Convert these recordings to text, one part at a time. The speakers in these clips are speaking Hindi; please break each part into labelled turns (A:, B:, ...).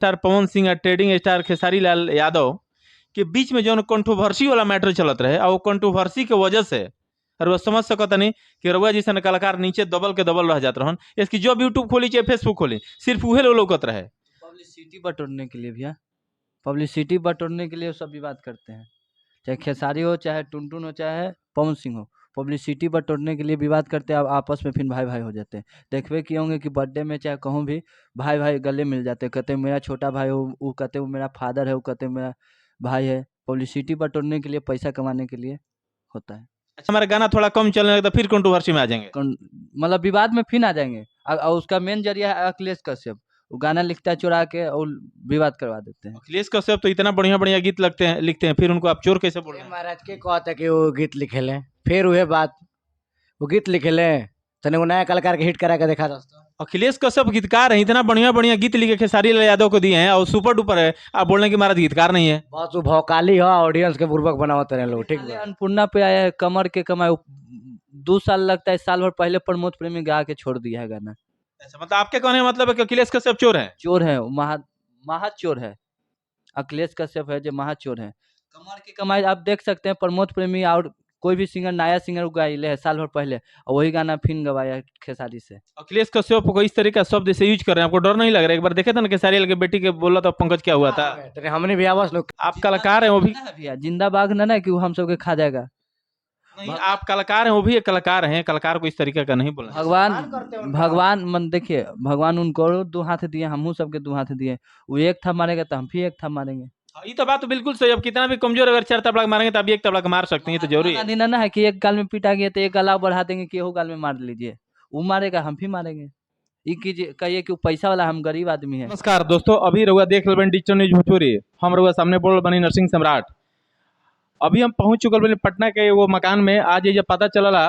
A: स्टार पवन सिंह और ट्रेडिंग स्टार खेसारी लाल यादव के बीच में जो कंट्रोवर्सी वाला मैटर चलत रहे और वो कंट्रोवर्सी के वजह से और वो समझ सकता नहीं कि रउआ जैसा कलाकार नीचे दबल के दबल रह जाते रहन। इसकी जब यूट्यूब खोली चाहे फेसबुक खोली सिर्फ उहे लोकत रहे।
B: पब्लिसिटी बटोरने के लिए भैया, पब्लिसिटी बटोरने के लिए सब विवाद करते हैं, चाहे खेसारी हो, चाहे टुनटुन हो, चाहे पवन सिंह हो, पब्लिसिटी बटोरने के लिए विवाद करते हैं। अब आपस में फिर भाई भाई हो जाते हैं। देखते किए होंगे कि बर्थडे में चाहे कहूँ भी भाई भाई गले मिल जाते हैं, कहते हैं मेरा छोटा भाई हो, वो कहते हैं मेरा फादर है, वो कहते हैं मेरा भाई है। पब्लिसिटी बटोरने के लिए, पैसा कमाने के लिए होता है।
A: अच्छा हमारा गाना थोड़ा कम चलने लगता फिर कंट्रोवर्सी में आ जाएंगे,
B: मतलब विवाद में फिर आ जाएंगे। और उसका मेन जरिया है अखिलेश कश्यप, वो गाना लिखता है चुरा के और विवाद करवा देते हैं।
A: अखिलेश कश्यप तो इतना बढ़िया बढ़िया गीत लिखते हैं, फिर उनको आप चोर कैसे बोल रहे हैं?
C: महाराज के कहता कि वो गीत लिखे लें, फिर वह बात वो गीत लिखे लें तने वो नया कलाकार के हिट करा के देखा दोस्तों।
A: अखिलेश कश्यप गीतकार हैं, इतना बढ़िया बढ़िया गीत लिखे खेसारी लाल यादव को दिए हैं और सुपर डुपर है, आप बोल रहे हैं कि महाराज गीतकार नहीं है।
C: बहुत भौकाली हो, ऑडियंस के बुर्बक बनावते रहे लोग। ठीक है,
B: अन्नपूर्णा पे आया है, कमर के कमाए 2 साल लगता है, साल भर पहले प्रमोद प्रेमी गा के छोड़ दिया है गाना।
A: अच्छा मतलब आपके कहने का मतलब है कि अखिलेश कश्यप चोर है?
B: चोर है, महा चोर है। अखिलेश कश्यप है जो महा चोर है। कमर की कमाई आप देख सकते हैं, प्रमोद प्रेमी और कोई भी सिंगर, नया सिंगर गाइले है साल भर पहले, और वही गाना फिर गवाया खेसारी से।
A: अखिलेश कश्यप को इस तरह का शब्द से यूज कर रहे हैं, आपको डर नहीं लग रहा है? एक बार देखे थे ना खेसारी लाल के बेटी के बोला था पंकज क्या हुआ था।
C: हमने भी आवाज लोग,
A: आप कलाकार हैं वो भी
B: भैया, जिंदा बाघ ना कि वो हम सबके खा जाएगा।
A: नहीं, आप कलाकार हैं वो भी एक कलाकार हैं, कलाकार को इस तरीके का नहीं बोलना।
B: भगवान मन देखिए, भगवान उनको 2 हाथ दिए, हम सबके 2 हाथ दिए। वो एक था मारेगा तो हम भी एक था मारेंगे।
A: ये तो बात तो बिल्कुल सही। अब कितना भी कमजोर अगर 4 तबला मारेंगे तब एक तबला मार सकते हैं, तो जरूरी है
B: ना है कि एक गाल में पीटा गया तो एक गाला बढ़ा देंगे कि गाल में मार लीजिए, वो मारेगा हम भी मारेंगे। ये कीजिए, कहिए कि पैसा वाला, हम गरीब आदमी है।
A: नमस्कार दोस्तों, अभी रहुआ देख रहे डिजिटल न्यूज भोजपुरी, हम रहुआ सामने बोल बनी नरसिंह सम्राट। अभी हम पहुंच चुकल बने पटना के वो मकान में। आज ये पता चला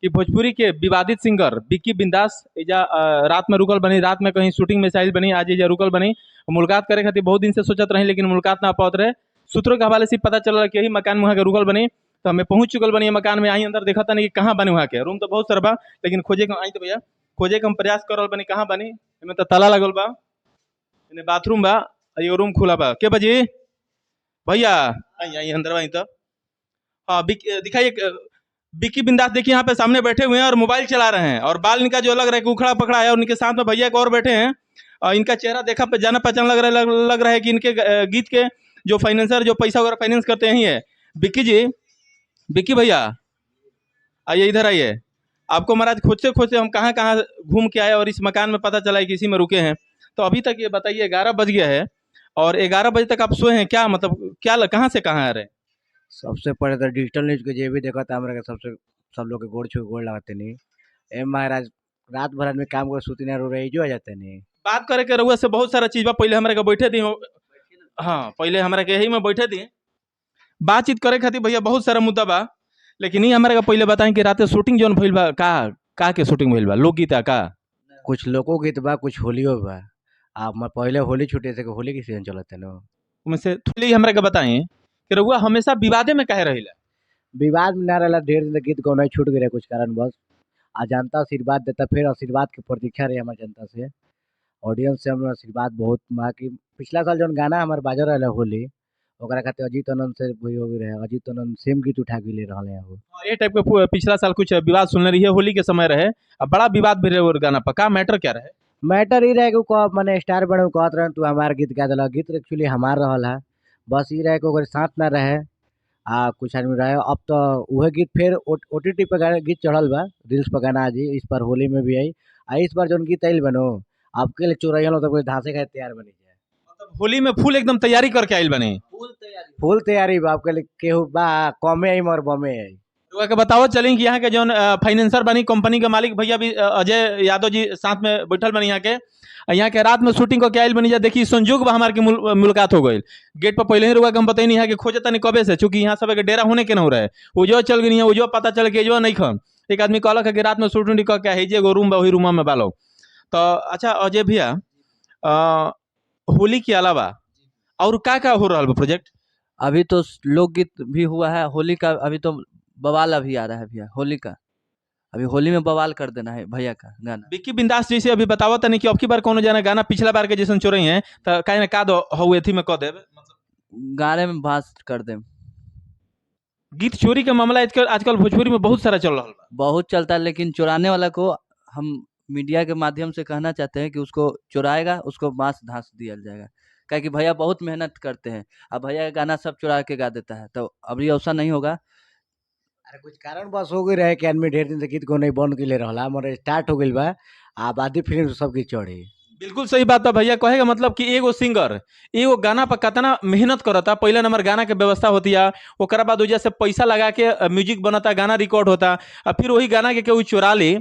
A: कि भोजपुरी के विवादित सिंगर विक्की बिंदास एजा रात में रुकल बनी, रात में कहीं शूटिंग में शायद बनी, आज एजा रुकल बनी मुलाकात करे खातिर बहुत दिन से सोचत रही, लेकिन मुलाकात ना पात रहे। सूत्रों के हवाले से पता चला कि यही मकान में वहाँ के रुकल बनी, तो हमें पहुंच चुकल बनी मकान में। आई अंदर देखा था नहीं कि कहाँ बने, वहाँ के रूम तो बहुत सारा बा, लेकिन खोजे के आई तो भैया खोजे के हम प्रयास कर बनी कहाँ बनी। इनमें तो ताला लगल बा, इन्हें बाथरूम बा, ये रूम खुला बा। के बजी भैया आई आई अंदर आई तो हाँ दिखाइए विक्की बिंदास देखिए यहाँ पे सामने बैठे हुए हैं और मोबाइल चला रहे हैं, और बाल इनका जो लग रहा है कि उखड़ा पकड़ा है, और इनके साथ में भैया एक और बैठे हैं और इनका चेहरा देखा पे जाना पहचान लग रहा है कि इनके गीत के जो फाइनेंसर, जो पैसा वगैरह फाइनेंस करते हैं, यही है विक्की जी। विक्की भैया आइए, इधर आइए। आपको महाराज खोजते खोजते हम कहाँ कहाँ घूम के आए और इस मकान में पता चला है कि इसी में रुके हैं। तो अभी तक ये बताइए 11 बज गया है और 11 बजे तक आप सोए हैं क्या? मतलब क्या कहाँ से कहाँ आ रहे हैं?
C: सबसे पहले तो डिजिटल न्यूज के जे भी देखा था हमारे सबसे सब लोग के गोड़ छू गोड़ लगाते नहीं। ए महाराज रात भर में काम कर सूती रो रही जो आ जाते नहीं।
A: बात करे के रहुआ से बहुत सारा चीज बा, पहले हमारे के बैठे दी। हाँ पहले हमारे के यही में बैठे दी, बातचीत करे खातिर भैया बहुत सारा मुद्दा बा, लेकिन ये हमारे का पहले बताएं कि रात शूटिंग जोन भइल बा का के शूटिंग भइल बा? लोकगीत का
C: कुछ लोको गीत बा, कुछ होलियो बा। आप मैं पहले होली छुटे थे, होली की सीजन चलते न
A: उनमें से थोड़ी हमारे का बताएं कि रहुआ हमेशा विवादे में कहे रहिला।
C: विवाद में ना रहा, ढेर दिन गीत गौना छूट गए कुछ कारण बस। आ जनता आशीर्वाद देता, फिर आशीर्वाद की प्रतीक्षा रही हमारे जनता से, ऑडियंस से हमारा आशीर्वाद बहुत माँ की। पिछला साल जो गाना हमारे बाजर रहा होली, ओकरा खातिर अजीत आनंद से भी हो रहे, अजीत आनंद सेम गीत उठा के ले रहे हैं। वो
A: ये टाइप के पिछला साल कुछ विवाद सुनने रही है, होली के समय रहे, अब बड़ा विवाद भी रहे वो गाना पर। का मैटर क्या रहे?
C: मैटर ही रहे कि मैंने स्टार बने कहत रहे तू हमारे गीत गा दिला, गीत एक्चुअली हमार रहा है, बस ये रहे कि साथ ना रहे कुछ आदमी रहे। अब तो वह गीत फिर OTT पे गाना गीत चढ़ल बा, रील्स पर गाना आज इस बार होली में भी आई। इस बार जो गीत आयल बनो आपके लिए चोरैया तो कोई धांसे का तैयार बनी जाए।
A: मतलब होली में फुल एकदम तैयारी करके आयल बने,
C: फुल तैयारी बा आपके लिए, केहू बा कमे आई मर बमे आई।
A: रहुआ के बताओ चलें कि यहाँ के जो फाइनेंसर बनी कंपनी के मालिक भैया भी अजय यादव जी साथ में बैठल बनी, यहाँ के रात में शूटिंग को क्या बनी जा। देखिए संजोग बा हमारे की मुलाकात हो गई गेट पर। पहले ही रुआ के हम बताई नहीं है कि खोजता नहीं कबे से, चूंकि यहाँ सब के डेरा होने के ना हो रहा है। वो जो चल गई है, वो जो पता चल के जो नहीं खन एक आदमी कहलक है कि रात में शूटिंग क्या है, एगो रूम बा, वही रूम में बालो। तो अच्छा अजय भैया, होली के अलावा और क्या हो रहा है प्रोजेक्ट?
B: अभी तो लोकगीत भी हुआ है, होली का अभी तो बवाल अभी आ रहा है भैया, होली का अभी होली में बवाल कर देना है भैया का गाना।
A: विक्की बिंदास जैसे अभी बतावा तनी कि अब की बार कोनो जाना गाना पिछला बार के जैसन चोरई हैं त काहे ना का दो हउ एथी में क देब, मतलब
B: गाने में भास कर दे।
A: गीत चोरी के मामला आजकल आजकल भोजपुरी में बहुत सारा चल रहल बा।
B: बहुत चलता है, लेकिन चुराने वाला को हम मीडिया के माध्यम से कहना चाहते हैं कि उसको चुराएगा उसको मांस धांस दिया जाएगा, क्या कि भैया बहुत मेहनत करते हैं। अब भैया का गाना सब चुरा के गा देता है, तो अभी ऐसा नहीं होगा।
C: अरे कुछ कारण बस हो गई रहे कि आदमी ढेर दिन से गीत को नहीं बंद के ले रहा हमारे स्टार्ट हो गई बा। आबादी फिर सबकी चढ़ी।
A: बिल्कुल सही बात बा भैया कहेगा, मतलब कि एगो सिंगर एगो गाना पर कितना मेहनत करता, पहले नंबर गाना के व्यवस्था होती है, ओकरा बाद वजह से पैसा लगा के म्यूजिक बनता, गाना रिकॉर्ड होता, और फिर वही गाना के केहू चुरा ली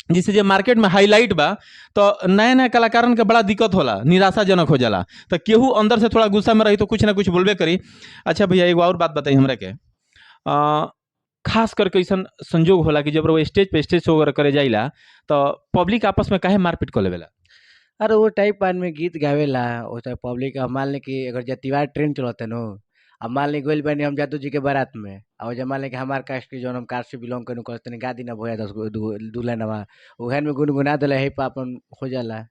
A: जिससे जो मार्केट में हाईलाइट बा, तो नए नए कलाकारन के बड़ा दिक्कत होला, निराशाजनक हो जाला। तो केहू अंदर से थोड़ा गुस्सा में रही तो कुछ ना कुछ बोलबे करी। अच्छा भैया एगो और बात बताई हमरा के, खास करके ऐसा संजोग होला कि जब वो स्टेज पे स्टेज शो करे जाइला तो पब्लिक आपस में काहे मारपीट कर लेवेला।
C: अरे वो टाइप आदमी गीत गावेला वो टाइप पब्लिक अब मान ली कि अगर जतिवार ट्रेंड चलते नो। अब मान ली गोइल बनी हम जादू जी के बारात में और जब मान ली कि हमार कास्ट के जौन हम कास्ट से बिलोंग करू करते गा दी ना भोया 10 गो दूल्हा नवा उहन में गुनगुना दिले है पापन हो जाला।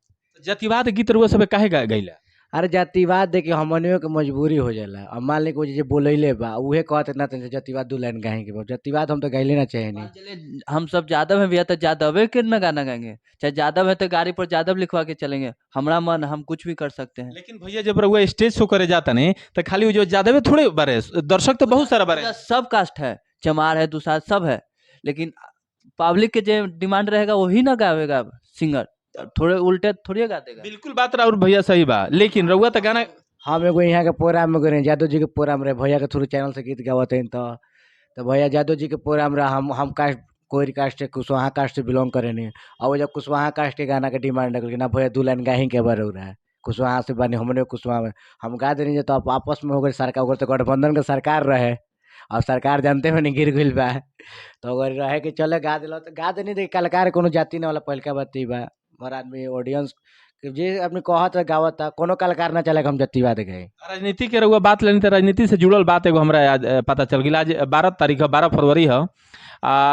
A: जतिवाद गीत रुआ सब काहे गईला।
C: अरे जातिवाद देखिए हमनियों के मजबूरी हो जाला। अब मान ली कोई जे बोलैले बा उहे कहत इतना तन जातिवाद दू लाइन गाएं के बा जातिवाद हम तो गाइले ना चाहे नहीं।
B: मान चलिए हम सब यादव हैं भैया, तो यादव के ना गाना गाएंगे, चाहे यादव है तो गाड़ी पर यादव लिखवा के चलेंगे, हमारा मन हम कुछ भी कर सकते हैं।
A: लेकिन भैया जब रउआ स्टेज शो करे जाता नहीं तो खाली वो जो जादव थोड़े बारे, दर्शक तो बहुत सारा बारे।
B: पूरा सब कास्ट है, चमार है दूसरा सब है, लेकिन पब्लिक के जो डिमांड रहेगा वही ना गावेगा सिंगर, थोड़े उल्टे थोड़ी गा देगा।
A: बिल्कुल बात और भैया सही बा, लेकिन रउआ तो गाना
C: हम एगो यहाँ के प्रोग्राम में गए जादव जी के प्रोग्राम रहे भैया के थ्रू चैनल से गीत गावत हैं तो भैया जादव जी के प्रोग्राम रहा हम कास्ट कोई कास्ट से कुशवाहा कास्ट से बिलोंग करे नहीं। और वो जब कुशवाहा कास्ट के गाना के डिमांड रखल ना भैया 2 लाइन गाही के बार रहा है कुशवाहा से बनी हमने कुशवाहा में हम गा देनी तो आप आपस में हो गए सरकार अगर तो गठबंधन के सरकार रहे और सरकार जानते हुए नहीं गिर गई बा तो अगर रहे कि चले गा दिल तो गा देनी देखिए कलाकार कोनो जाति ना वाला पहलका बात बा हमारा आदमी ऑडियंस जे अपने कहत गावत कोनो कलाकार ना चले हम जतिवाद गए।
A: राजनीति के रउआ बात लेनी तो राजनीति से जुड़ल बात एगो हमरा आज पता चल गया। आज 12 तारीख है, 12 फरवरी है।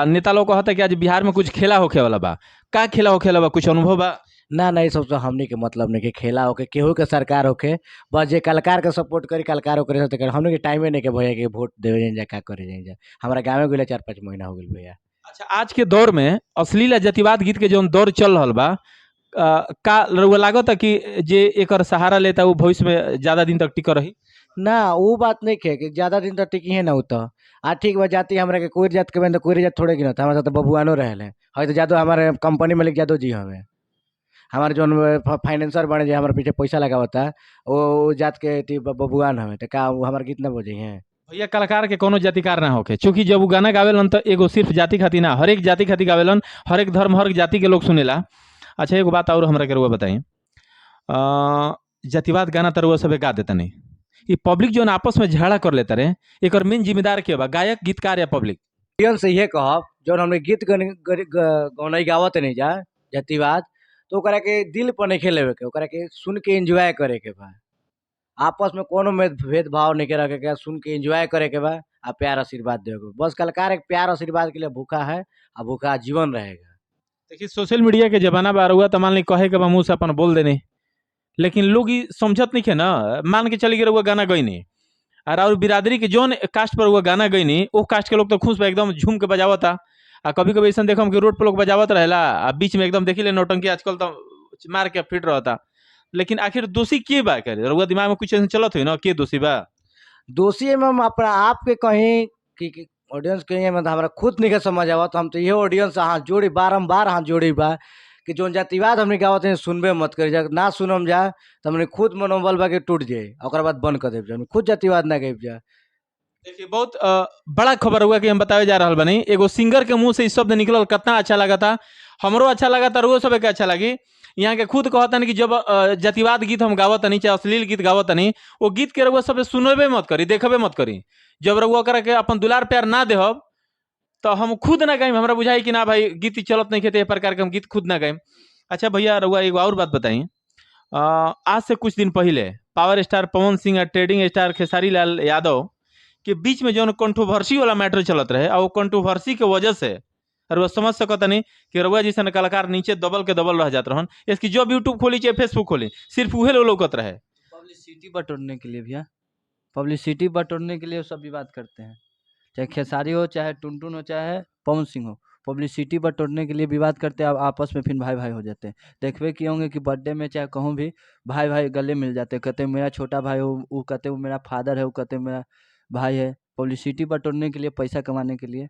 A: नेता लोग कहता कि आज बिहार में कुछ खेला होखे वाला बा, का खेला होखे वाला बा, कुछ अनुभव बा।
C: ना नहीं सब तो हमनी के मतलब नहीं कि खेला होके केहू के सरकार होके बस जे कलाकार के सपोर्ट करी कलाकार ओकरे साथ कर हमनी के टाइमे नहीं के भैया के वोट देवे जा का करे जा हमारा गाँव में गइला 4-5 महीना हो गइल भैया।
A: अच्छा आज के दौर में अश्लील जातिवाद गीत के जो दौर चल रहा बा, का रउआ लागत कि जे एकर सहारा लेता वो भविष्य में ज्यादा दिन तक टिकर रही।
C: ना वो बात नहीं है कि ज्यादा दिन तक टिकी है ना वो तो ठीक बा जाति हमरा के कोई जात के बन तो कोई जात थोड़े गिनत हमारे साथ बबुआनो रहले है तो जादू हमारे कंपनी मालिक जादू जी हमें हमारे जो फाइनेंसर बने जो हमारे पीछे पैसा लगा होता वो जात के बबुआन हमें तो का वो हमारे गीत ना बजे हैं।
A: भैया कलाकार के कोनो जातिकार ना होके, चूंकि जब वो गाना गावेलन तो एगो सिर्फ जाति खातिर ना, हर एक जाति खातिर गावेलन, हर एक धर्म हर एक जाति के लोग सुनेला। अच्छा एगो बात और हमरा के रउआ बताई, जातिवाद गाना तो रउआ सब गा देता नहीं, ये पब्लिक जो आपस में झगड़ा कर लेता रहे, एकर मेन जिम्मेदार के बा, गायक गीतकार या पब्लिक।
C: से ये कहब जो हमने गीत गौनई गावत नहीं जा जातिवाद तो ओकरा के दिल पर नहीं खेले के ओकरा के सुन के एंजॉय करे के बा आपस में कोनो में भेदभाव नहीं के रखे के सुन के एंजॉय करे के बा आ प्यार आशीर्वाद देवे के बस कलाकार एक प्यार आशीर्वाद के लिए भूखा है आ भूखा जीवन रहेगा।
A: देखिए सोशल मीडिया के जमाना बा रउआ तो मान ली कहे के बा मुँह से अपन बोल देने, लेकिन लोग ही समझत नहीं है ना, मान के चली गए रउआ गाना गईनी और बिरादरी के जौन कास्ट पर वो गाना गईनी वो कास्ट के लोग तो खुश बा एकदम झूम के बजावता। आ कभी कभी ऐसा देखम कि रोड पर लोग बजावत रहेला आ बीच में एकदम देखी ले नौटंकी आजकल तो मार के फिट रहता, लेकिन आखिर दोषी के बा करे रउआ दिमाग में कुछ ऐसा चलत हुई ना के दोषी बा।
C: दोषी में हम अपना आप के कहीं कि ऑडियंस कहीं मतलब हमारा खुद नहीं के समझ आवा तो हम तो ये ऑडियंस हाथ जोड़ी बारम्बार हाथ जोड़ी बा कि जो जातिवाद हमने गावत है सुनबे मत करी जा ना सुनम जा तो हमने खुद मनोबल बा के टूट जाए और बाद बंद कर देव जा खुद जातिवाद ना गाइब जा।
A: देखिए बहुत बड़ा खबर हुआ कि हम बतावे जा रहा बनी, एगो सिंगर के मुंह से इस शब्द निकलल कितना अच्छा लगा था, हमरो अच्छा लगा था, रुओ सब के अच्छा लगी। यहाँ के खुद कहता नहीं कि जब जातिवाद गीत हम गावत नहीं चाहे अश्लील गीत गावत नहीं वो गीत के रउआ सब सुनबे मत करी देखबे मत करी, जब रउआ करा के अपन दुलार प्यार ना देहब तो हम खुद ना गाइम, हमरा बुझाई कि ना भाई गीत चलत नहीं खेते प्रकार के हम गीत खुद ना गाइम। अच्छा भैया रउआ एगो और बात बताई, आज से कुछ दिन पहले पावर स्टार पवन सिंह और ट्रेडिंग स्टार खेसारी लाल यादव के बीच में जो कंट्रोवर्सी वाला मैटर चलत रहे और वो कंट्रोवर्सी के वजह से और वो समझ सकता नहीं कि रउआ जैसा कलाकार नीचे दबल के दबल रह जात रहन। इसकी जब यूट्यूब खोली चाहे फेसबुक खोली सिर्फ उहे लोग लौकत रहे।
B: पब्लिसिटी बटोरने के लिए भैया, पब्लिसिटी बटोरने के लिए वो सब विवाद करते हैं, चाहे खेसारी हो, चाहे टुनटुन हो, चाहे पवन सिंह हो। पब्लिसिटी बटोरने के लिए विवाद करते हैं, अब आपस में फिर भाई भाई हो जाते हैं। देखबे किए होंगे कि बर्थडे में चाहे कहूँ भी भाई भाई गले मिल जाते हैं, कहते हैं मेरा छोटा भाई हो, वो कहते हैं वो मेरा फादर है, वो कहते हैं मेरा भाई है। पब्लिसिटी बटोरने के लिए, पैसा कमाने के लिए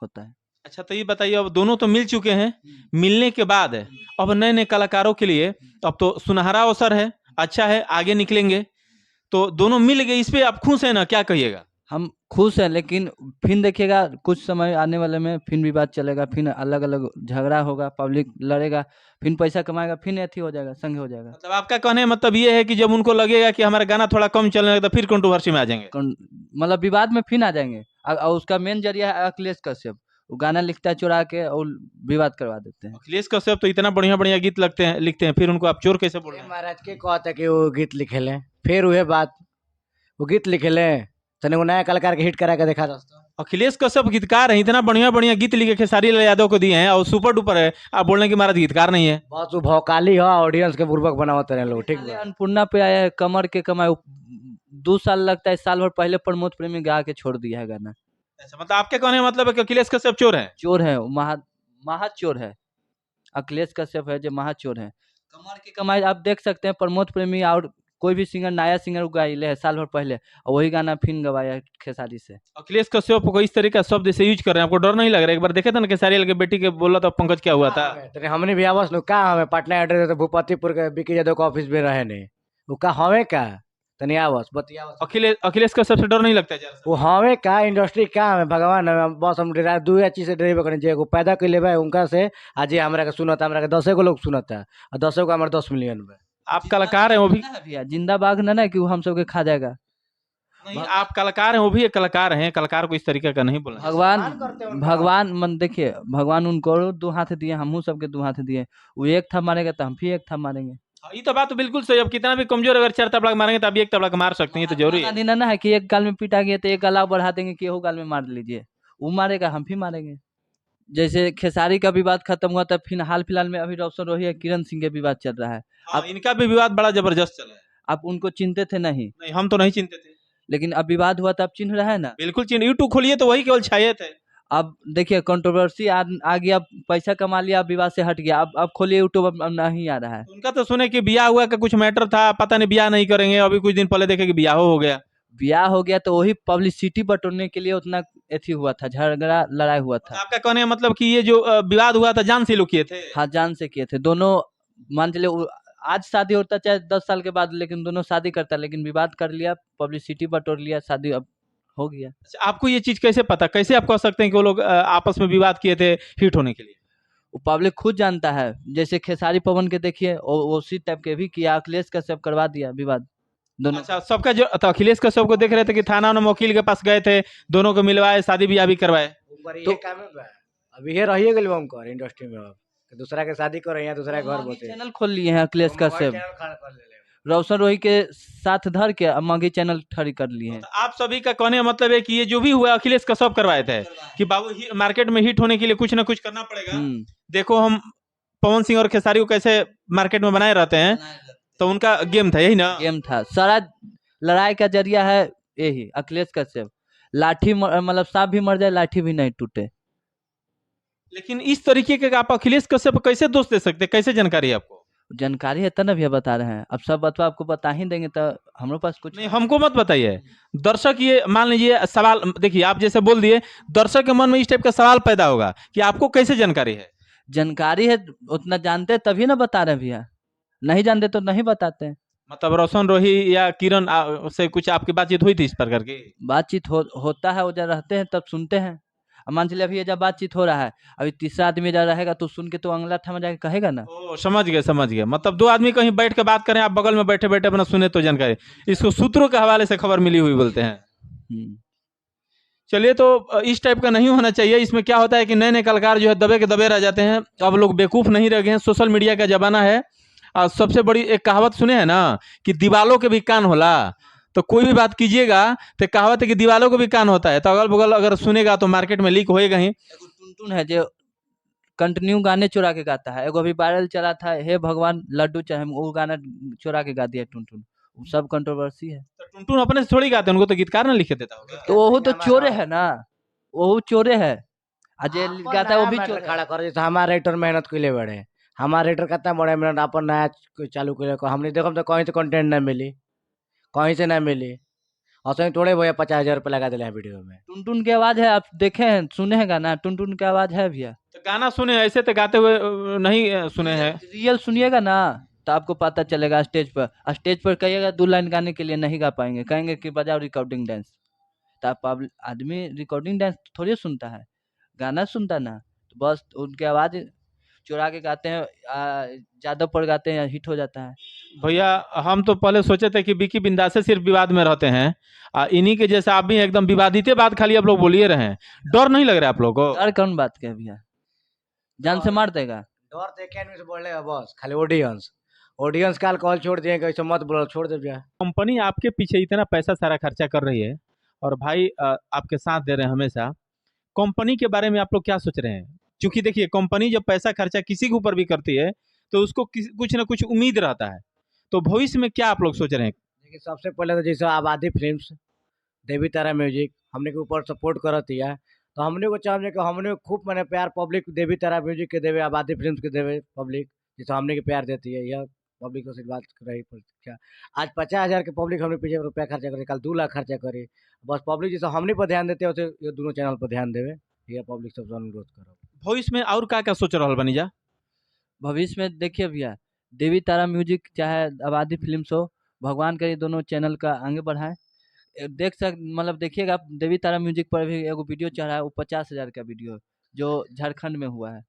B: होता है।
A: अच्छा तो ये बताइए, अब दोनों तो मिल चुके हैं, मिलने के बाद अब नए नए कलाकारों के लिए अब तो सुनहरा अवसर है, अच्छा है, आगे निकलेंगे। तो दोनों मिल गए, इस पे आप खुश हैं ना, क्या कहिएगा?
B: हम खुश हैं, लेकिन फिर देखिएगा कुछ समय आने वाले में फिर विवाद चलेगा, फिर अलग अलग झगड़ा होगा, पब्लिक लड़ेगा, फिर पैसा कमाएगा, फिर अथी हो जाएगा, संग हो जाएगा।
A: मतलब आपका कहने का मतलब ये है कि जब उनको लगेगा कि हमारा गाना थोड़ा कम चलने लगा तो फिर कंट्रोवर्सी में आ जाएंगे।
B: मतलब विवाद में फिर आ जाएंगे। और उसका मेन जरिया है अखिलेश कश्यप, वो गाना लिखता है चुरा के और विवाद करवा देते हैं।
A: अखिलेश कश्यप तो इतना बढ़िया बढ़िया गीत लिखते हैं, फिर उनको आप चोर कैसे बोल रहे हैं?
C: महाराज के कहते कि वो गीत लिखेले, फिर वह बात वो गीत लिखेले तने वो नया कलाकार के हिट करा के देखा दोस्तों।
A: अखिलेश कश्यप गीतकार हैं, इतना बढ़िया बढ़िया गीत लिखे खेसारी लाल यादव को दिए हैं और सुपर डुपर है, आप बोल रहे हैं कि महाराज गीतकार नहीं है।
C: बहुत वो भौकाली हो, ऑडियंस के बुर्बक बनावत रहे लोग। ठीक
B: पहले
C: बा।
B: अन्नपूर्णा पे आया है, कमर के कमाए 2 साल लगता है, साल भर पहले प्रमोद प्रेमी गा के छोड़ दिया है गाना।
A: अच्छा मतलब आपके कहने का मतलब है कि अखिलेश कश्यप चोर है?
B: चोर है, महा चोर है। अखिलेश कश्यप है जो महा चोर है। कमर की कमाई आप देख सकते हैं, प्रमोद प्रेमी और कोई भी सिंगर, नया सिंगर गाइले है साल भर पहले, और वही गाना फिर गवाया है खेसारी से।
A: अखिलेश कश्यप को इस तरीके का शब्द से यूज कर रहे हैं, आपको डर नहीं लग रहा है? एक बार देखे थे ना खेसारी लाल के बेटी के बोला था पंकज, क्या हुआ था?
C: तेरे हमने भी आवास लो का हमें पटना एड्रेस तो भूपतिपुर के बीके यादव के ऑफिस में रहे ने वो का हवे का तनी आवास बतियावस।
A: अखिलेश कश्यप से डर नहीं लगता है जरा सा?
C: वो हवे का इंडस्ट्री का हमें भगवान हमें बस हम डेरा दू या चीज से ड्राइवर करें जे को पैदा कर लेबे उनका से आज ये हमरा के सुनता, हमरा के 10 लोग सुनता और 10 को हमारे 10 मिलियन में।
A: आप कलाकार हैं वो भी?
B: भैया जिंदा बाघ ना कि वो हम सबके खा जाएगा।
A: नहीं, आप कलाकार हैं वो भी एक कलाकार हैं, कलाकार को इस तरीके का नहीं बोलना।
B: भगवान मन देखिए, भगवान उनको 2 हाथ दिए, हमहू सबके 2 हाथ दिए। वो एक था मारेगा तो हम भी एक था मारेंगे।
A: ये तो बात तो बिल्कुल सही। अब कितना भी कमजोर अगर 4 तबला मारेंगे तो अभी 1 तबला मार सकते हैं, ये तो जरूरी है।
B: गांधी ना है कि एक गाल में पीटा गया तो एक गाल और बढ़ा देंगे कि एहो गाल में मार लीजिए, वो मारेगा हम भी मारेंगे। जैसे खेसारी का विवाद खत्म हुआ तब फिर हाल फिलहाल में अभी रोशन रोही और किरण सिंह के विवाद चल रहा है।
A: अब इनका भी विवाद बड़ा जबरदस्त चला है।
B: आप उनको चिंते थे नहीं,
A: नहीं हम तो नहीं चिंते थे,
B: लेकिन अब विवाद हुआ तो अब चिन्ह रहा है ना।
A: बिल्कुल चिन्ह। यूट्यूब खोलिए तो वही केवल छाये थे।
B: अब देखिए कंट्रोवर्सी आ गया, पैसा कमा लिया, विवाद से हट गया। अब खोलिए यूट्यूब, अब नहीं आ रहा है।
A: उनका तो सुने कि ब्याह हुआ का कुछ मैटर था, पता नहीं ब्याह नहीं करेंगे, अभी कुछ दिन पहले देखे कि ब्याह हो गया।
B: ब्याह हो गया तो वही पब्लिसिटी बटोरने के लिए उतना एथी हुआ था, झगड़ा लड़ाई हुआ था।
A: आपका कहने का मतलब कि ये जो विवाद हुआ था जान से लोग किए थे?
B: हाँ जान से किए थे दोनों। मान चलिए आज शादी होता चाहे 10 साल के बाद, लेकिन दोनों शादी करता, लेकिन विवाद कर लिया, पब्लिसिटी बटोर लिया, शादी अब हो गया।
A: अच्छा, आपको ये चीज कैसे पता, कैसे आप कह सकते हैं कि वो लोग आपस में विवाद किए थे हिट होने के लिए?
B: वो पब्लिक खुद जानता है। जैसे खेसारी पवन के देखिए, उसी टाइप के भी किया, अखिलेश कश्यप करवा दिया विवाद दोनों।
A: अच्छा सबका जो तो अखिलेश कश्यप को देख रहे थे कि थाना में वकील के पास गए थे, दोनों को मिलवाए, शादी ब्याह भी करवाए।
C: तो अभी ये रहिए गेल उनकर इंडस्ट्री में, अब दूसरा के शादी कर या दूसरा के घर बसे
B: चैनल खोल लिए हैं अखिलेश कश्यप, रोशन रोही के साथ धर के मगी चैनल खड़ी कर लिए हैं।
A: तो आप सभी का कहने का मतलब है कि ये जो भी हुआ अखिलेश कश्यप करवाए थे कि बाबू मार्केट में हिट होने के लिए कुछ ना कुछ करना पड़ेगा। देखो हम पवन सिंह और खेसारी को कैसे मार्केट में बनाए रहते हैं, तो उनका गेम था, यही ना
B: गेम था। सारा लड़ाई का जरिया है यही अखिलेश कश्यप। लाठी मतलब सांप भी मर जाए, लाठी भी नहीं टूटे।
A: लेकिन इस तरीके के आप अखिलेश कश्यप को कैसे दोष दे सकते, कैसे जानकारी है आपको?
B: जानकारी है तब भैया बता रहे हैं, अब सब बतवा आपको बता ही देंगे तो हमारे पास कुछ
A: नहीं। हमको मत बताइए, दर्शक ये मान लीजिए सवाल, देखिए आप जैसे बोल दिए, दर्शक के मन में इस टाइप का सवाल पैदा होगा कि आपको कैसे जानकारी है।
B: जानकारी है, उतना जानते तभी ना बता रहे भैया, नहीं जानते तो नहीं बताते।
A: मतलब रोशन रोही या किरण से कुछ आपकी बातचीत हुई थी इस प्रकार की?
B: बातचीत होता है, वो जब रहते हैं तब सुनते हैं। अब मान चलिए अभी जब बातचीत हो रहा है, अभी तीसरा आदमी जब रहेगा तो सुन के तो अगला थमा जाके कहेगा ना।
A: ओ समझ गए। मतलब 2 आदमी कहीं बैठ के बात करें, आप बगल में बैठे बैठे अपना सुने तो जानकारी, इसको सूत्रों के हवाले से खबर मिली हुई बोलते हैं। चलिए, तो इस टाइप का नहीं होना चाहिए। इसमें क्या होता है कि नए नए कलाकार जो है दबे के दबे रह जाते हैं। अब लोग बेवकूफ नहीं रह गए हैं, सोशल मीडिया का जमाना है। और सबसे बड़ी एक कहावत सुने हैं ना कि दीवालों के भी कान होला, तो कोई भी बात कीजिएगा तो कहावत है कि दीवालों को भी कान होता है, तो अगल बगल अगर सुनेगा तो मार्केट में लीक होएगा ही।
B: टुनटुन है जो कंटिन्यू गाने चुरा के गाता है। एगो अभी वायरल चला था, हे भगवान लड्डू चाहे, वो गाना चुरा के गा दिया टुनटुन, वो सब कंट्रोवर्सी है।
A: तो टुनटुन अपने से थोड़ी गाते हैं, उनको तो गीतकार ना लिखे देता होगा।
B: तो वो तो चोरे है ना, वो चोरे है। अजय
C: अपन
B: गाता है वो
C: नया
B: भी
C: मैटर
B: चोर है।
C: खड़ा कर जैसे हमारा राइटर मेहनत कइले बड़े, हमारा राइटर कितना बड़ा मेहनत अपन नया चालू कइले को हमने देखम तो कहीं से कंटेंट ना मिली, कहीं से ना मिली, असही थोड़े भैया 50,000 रुपये लगा दिले हैं वीडियो में।
B: टुनटुन की आवाज है, आप देखे हैं, सुने हैं गाना, टुनटुन की आवाज है भैया।
A: तो गाना सुने, ऐसे तो गाते हुए नहीं सुने हैं।
B: रियल सुनिएगा ना तो आपको पता चलेगा। स्टेज पर कहिएगा 2 लाइन गाने के लिए नहीं गा पाएंगे, कहेंगे कि बजाओ रिकॉर्डिंग डांस। तो आप आदमी रिकॉर्डिंग डांस थोड़ी सुनता है, गाना सुनता ना। तो बस उनकी आवाज चुरा के गाते हैं, ज्यादा पर गाते हैं, हिट हो जाता है।
A: भैया हम तो पहले सोचे थे कि विकी बिंदास सिर्फ विवाद में रहते हैं, इन्हीं के जैसा आप भी एकदम विवादित बात खाली आप लोग बोलिए रहे हैं। डर नहीं लग रहा है आप लोगों को?
B: डर कौन बात के है भैया, जान से मार देगा।
C: डर देखे आदमी से बोल रहे बस खाली ऑडियंस, ऑडियंस का अल्कोहल छोड़ दिए, कैसे मत बोलो, छोड़ दे भैया।
A: कंपनी आपके पीछे इतना पैसा सारा खर्चा कर रही है और भाई आपके साथ दे रहे हैं हमेशा। कंपनी के बारे में आप लोग क्या सोच रहे हैं? क्योंकि देखिए कंपनी जब पैसा खर्चा किसी के ऊपर भी करती है तो उसको कुछ ना कुछ उम्मीद रहता है। तो भविष्य में क्या आप लोग सोच रहे हैं?
C: देखिए सबसे पहले तो जैसे आबादी फिल्म्स, देवी तारा म्यूजिक हमने के ऊपर सपोर्ट करत है, तो हमने को चाहे कि हमने खूब मैंने प्यार पब्लिक देवी तारा म्यूजिक के देवे, आबादी फिल्म्स के देवे पब्लिक, जैसे हमने के प्यार देती है, यह पब्लिक को आशीर्वाद रही प्रतीक्षा। आज 50,000 के पब्लिक हमने पीछे रुपया खर्चा करे, कल 2 लाख खर्चा करे, बस पब्लिक जैसे हमने पर ध्यान देते होते ये दोनों चैनल पर ध्यान देवे, यह पब्लिक सबसे अनुरोध करो।
A: भविष्य में और क्या क्या सोच रहा बनी जा?
B: भविष्य में देखिए भैया, देवी तारा म्यूजिक चाहे आबादी फिल्म्स हो, भगवान का ये दोनों चैनल का आगे बढ़ाएं। मतलब देखिएगा आप, देवी तारा म्यूजिक पर भी एगो वीडियो चढ़ा है, वो 50,000 का वीडियो है, जो झारखंड में हुआ है।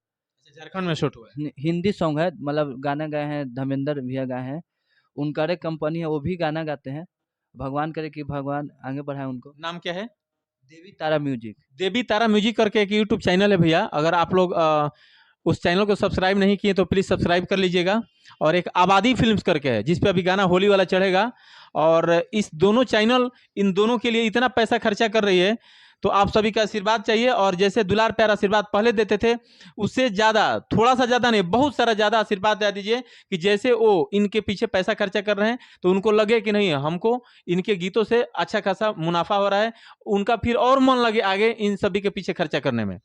A: झारखंड में शूट हुआ है?
B: हिंदी सॉन्ग है, मतलब गाना गाए हैं धर्मेंद्र भैया गाए हैं, उनका एक कंपनी है, वो भी गाना गाते हैं। भगवान करे कि भगवान आगे बढ़ाए उनको।
A: नाम क्या है?
B: देवी तारा म्यूजिक।
A: देवी तारा म्यूजिक करके एक यूट्यूब चैनल है भैया, अगर आप लोग उस चैनल को सब्सक्राइब नहीं किए तो प्लीज़ सब्सक्राइब कर लीजिएगा। और एक आबादी फिल्म्स करके है जिस पे अभी गाना होली वाला चढ़ेगा, और इस दोनों चैनल इन दोनों के लिए इतना पैसा खर्चा कर रही है, तो आप सभी का आशीर्वाद चाहिए। और जैसे दुलार प्यार आशीर्वाद पहले देते थे, उससे ज़्यादा, थोड़ा सा ज़्यादा नहीं, बहुत सारा ज़्यादा आशीर्वाद दे दीजिए कि जैसे वो इनके पीछे पैसा खर्चा कर रहे हैं तो उनको लगे कि नहीं हमको इनके गीतों से अच्छा खासा मुनाफा हो रहा है, उनका फिर और मन लगे आगे इन सभी के पीछे खर्चा करने में।